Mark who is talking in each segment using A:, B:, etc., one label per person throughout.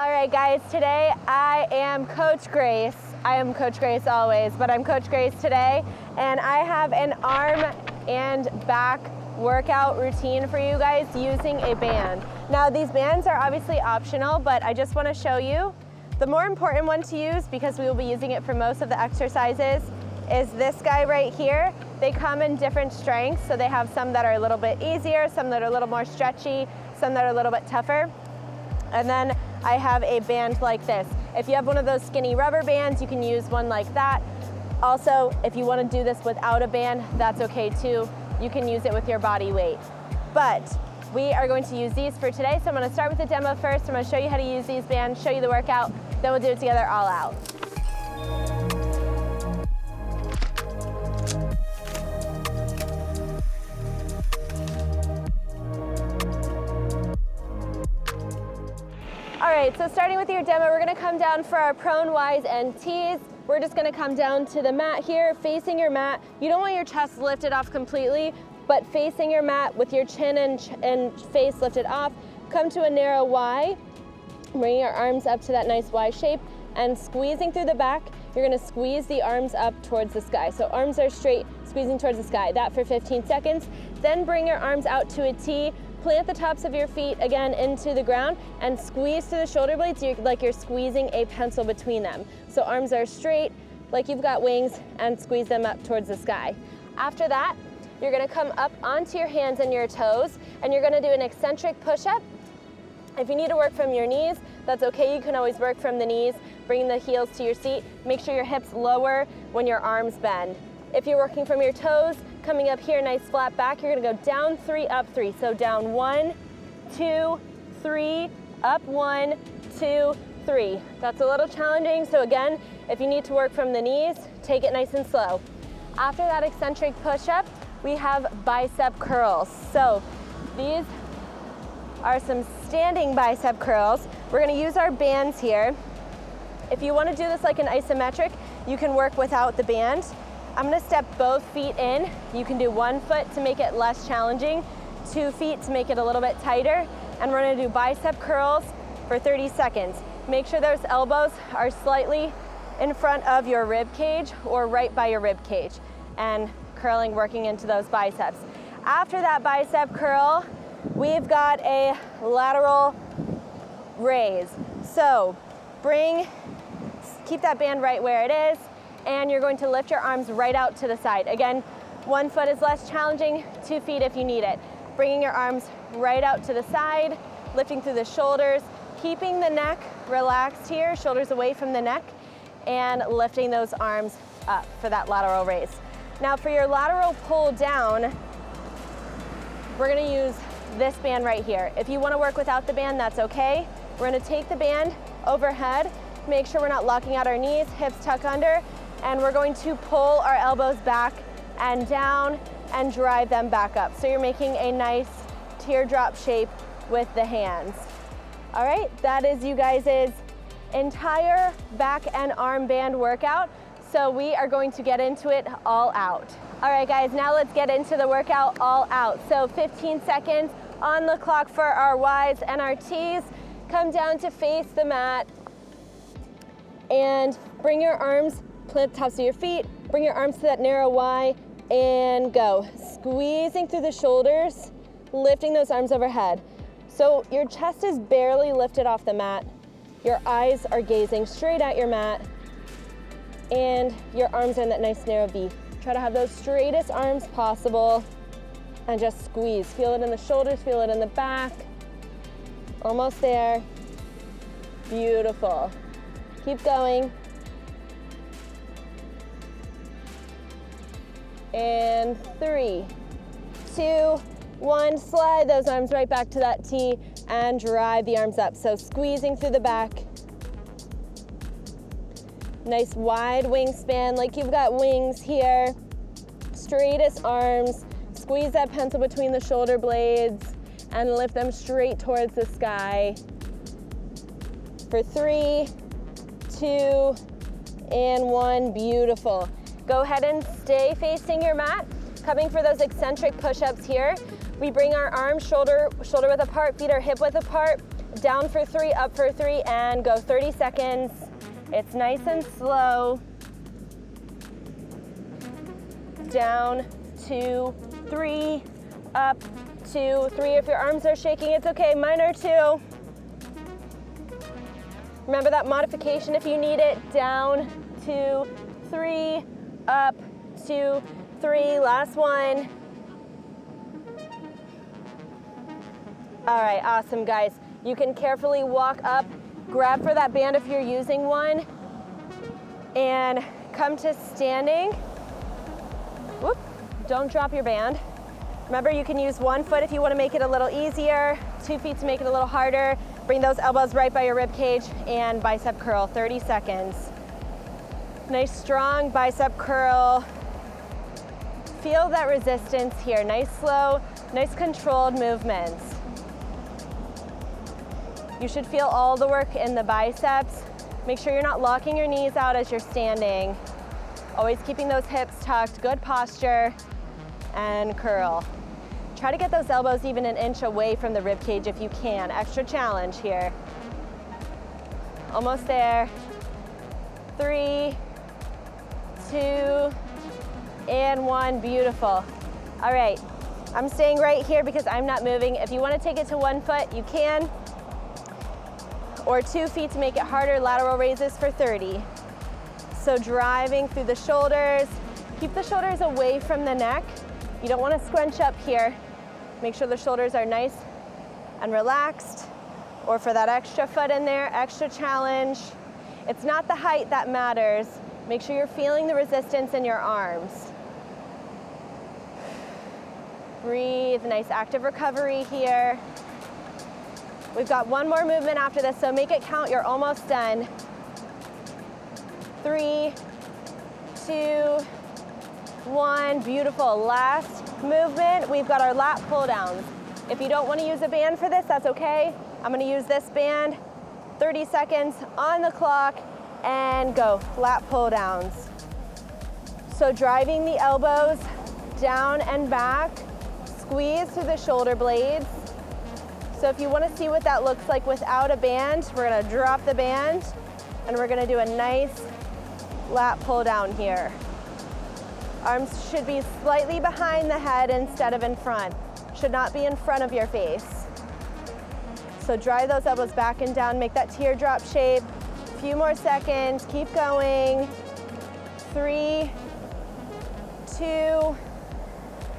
A: All right, guys, today I am Coach Grace. I am Coach Grace always, but I'm Coach Grace today, and I have an arm and back workout routine for you guys using a band. Now, these bands are obviously optional, but I just want to show you the more important one to use, because we will be using it for most of the exercises, is this guy right here. They come in different strengths, so they have some that are a little bit easier, some that are a little more stretchy, some that are a little bit tougher. And then I have a band like this. If you have one of those skinny rubber bands, you can use one like that. Also, if you want to do this without a band, that's okay too. You can use it with your body weight. But we are going to use these for today. So I'm going to start with the demo first. I'm going to show you how to use these bands, show you the workout, then we'll do it together all out. All right, so starting with your demo, we're gonna come down for our prone Ys and Ts. We're just gonna come down to the mat here, facing your mat. You don't want your chest lifted off completely, but facing your mat with your chin and face lifted off. Come to a narrow Y, bring your arms up to that nice Y shape, and squeezing through the back, you're gonna squeeze the arms up towards the sky. So arms are straight, squeezing towards the sky. That for 15 seconds. Then bring your arms out to a T. Plant the tops of your feet again into the ground and squeeze through the shoulder blades like you're squeezing a pencil between them. So arms are straight, like you've got wings, and squeeze them up towards the sky. After that, you're gonna come up onto your hands and your toes, and you're gonna do an eccentric push-up. If you need to work from your knees, that's okay. You can always work from the knees, bring the heels to your seat. Make sure your hips lower when your arms bend. If you're working from your toes, coming up here, nice flat back, you're gonna go down 3, up 3. So down 1, 2, 3, up 1, 2, 3. That's a little challenging, so again, if you need to work from the knees, take it nice and slow. After that eccentric push-up, we have bicep curls. So these are some standing bicep curls. We're gonna use our bands here. If you wanna do this like an isometric, you can work without the band. I'm gonna step both feet in. You can do 1 foot to make it less challenging, 2 feet to make it a little bit tighter, and we're gonna do bicep curls for 30 seconds. Make sure those elbows are slightly in front of your rib cage or right by your rib cage, and curling, working into those biceps. After that bicep curl, we've got a lateral raise. So keep that band right where it is, and you're going to lift your arms right out to the side. Again, 1 foot is less challenging, 2 feet if you need it. Bringing your arms right out to the side, lifting through the shoulders, keeping the neck relaxed here, shoulders away from the neck, and lifting those arms up for that lateral raise. Now for your lateral pull down, we're gonna use this band right here. If you wanna work without the band, that's okay. We're gonna take the band overhead, make sure we're not locking out our knees, hips tuck under, and we're going to pull our elbows back and down and drive them back up. So you're making a nice teardrop shape with the hands. All right, that is you guys' entire back and arm band workout. So we are going to get into it all out. All right, guys, now let's get into the workout all out. So 15 seconds on the clock for our Ys and our Ts. Come down to face the mat and bring your arms, plant the tops of your feet, bring your arms to that narrow Y and go. Squeezing through the shoulders, lifting those arms overhead. So your chest is barely lifted off the mat. Your eyes are gazing straight at your mat, and your arms are in that nice narrow V. Try to have those straightest arms possible and just squeeze. Feel it in the shoulders, feel it in the back. Almost there. Beautiful. Keep going. And 3, 2, 1, slide those arms right back to that T and drive the arms up. So squeezing through the back. Nice wide wingspan, like you've got wings here. Straightest arms. Squeeze that pencil between the shoulder blades and lift them straight towards the sky. For 3, 2, and 1, beautiful. Go ahead and stay facing your mat. Coming for those eccentric push-ups here. We bring our arms shoulder width apart, feet are hip width apart. down for 3, up for 3, and go 30 seconds. It's nice and slow. Down, 2, 3, up, 2, 3. If your arms are shaking, it's okay, mine are too. Remember that modification if you need it. Down, 2, 3, up, 2, 3. Last one. All right, awesome, guys. You can carefully walk up, grab for that band if you're using one, and come to standing. Whoop, don't drop your band. Remember, you can use one foot if you want to make it a little easier, 2 feet to make it a little harder. Bring those elbows right by your rib cage and bicep curl, 30 seconds. Nice strong bicep curl. Feel that resistance here. Nice slow, nice controlled movements. You should feel all the work in the biceps. Make sure you're not locking your knees out as you're standing. Always keeping those hips tucked, good posture, and curl. Try to get those elbows even an inch away from the rib cage if you can. Extra challenge here. Almost there. 3, 2, and 1. Beautiful. All right, I'm staying right here because I'm not moving. If you want to take it to 1 foot, you can. Or 2 feet to make it harder, lateral raises for 30. So driving through the shoulders. Keep the shoulders away from the neck. You don't want to scrunch up here. Make sure the shoulders are nice and relaxed. Or for that extra foot in there, extra challenge. It's not the height that matters. Make sure you're feeling the resistance in your arms. Breathe, nice active recovery here. We've got one more movement after this, so make it count. You're almost done. 3, 2, 1. Beautiful. Last movement, we've got our lat pull downs. If you don't want to use a band for this, that's okay. I'm going to use this band. 30 seconds on the clock and go. Lat pull downs. So driving the elbows down and back, squeeze through the shoulder blades. So if you want to see what that looks like without a band, we're going to drop the band and we're going to do a nice lat pull down here. Arms should be slightly behind the head instead of in front. Should not be in front of your face. So drive those elbows back and down, make that teardrop shape. A few more seconds, keep going. 3, 2,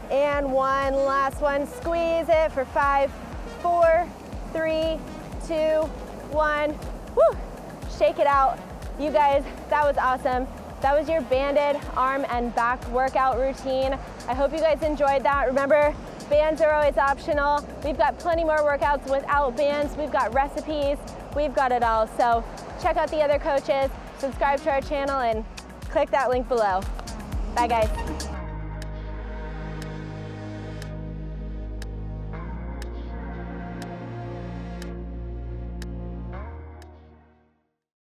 A: and 1. Last one, squeeze it for 5, 4, 3, 2, 1. Woo! Shake it out. You guys, that was awesome. That was your banded arm and back workout routine. I hope you guys enjoyed that. Remember, bands are always optional. We've got plenty more workouts without bands. We've got recipes. We've got it all. So check out the other coaches, subscribe to our channel, and click that link below. Bye, guys.